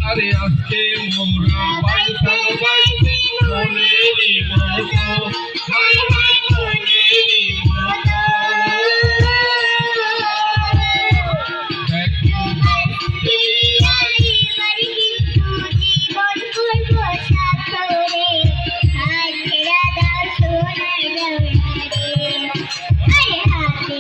আরে আজকে মোরা বাইসাল বাইসি মনেরই মতো হায় হায় মনেরই মতো একটু ভাবছি আরে বাড়ি কিন্তু জীবন করবো সাথরে হায় রাধা সোনার দৌড়ারে আরে হাতে